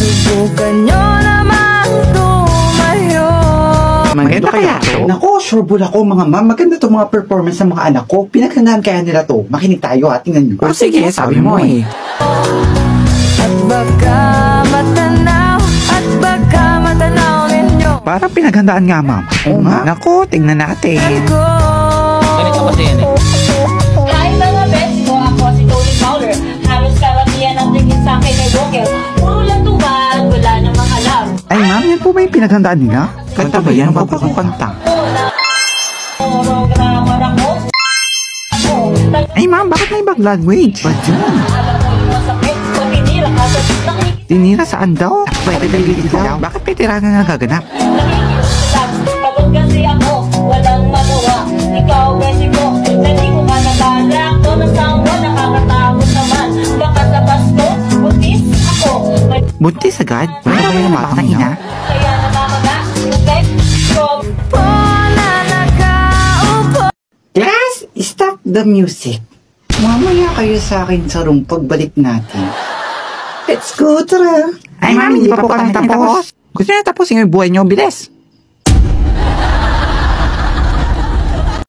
Subukan nyo naman tumayo. Maganda kaya to? Nako, sure bull ako mga ma'am. Maganda to mga performance ng mga anak ko. Pinaghandaan kaya nila to. Makinig tayo ha, tingnan nyo. O sige, sabi mo eh. At baka matanaw, at baka matanaw ninyo. Parang pinaghandaan nga, ma'am. Oo nga. Naku, tingnan natin. Ganito kasi yan eh. Hi mga best ko, ako si Tony Fowler. Halos karamihan ang tingin sa akin ay Google. Puro lang tungad, wala namang alam. Ay, ma'am, yan po ba yung pinaghandaan nila? Kanta ba yan? Bago kong kanta. Programmer ako. Ay, ma'am, bakit may ibang language? Ba't yun? Alam mo yung masakit, pag tinira ka sa nakikita. Tinira saan daw? Pwede daw. Bakit may tirahan na nagaganap? Pagod kasi ako, walang magawa. Ikaw, besi ko, hindi ko ka nabalak. Doon ang sawa, nakakatakot naman. Baka sa Pasko, buntis ako. Buntis agad? Wala ba yung baka ng ina? Kaya namamaga, effect, from Class, stop the music. Mamaya kayo sa akin sa room pagbalik natin. Let's go, tara. Ay, ma'am, hindi pa po kami tapos. Gusto niyo tapusin yung buhay niyo, bilis.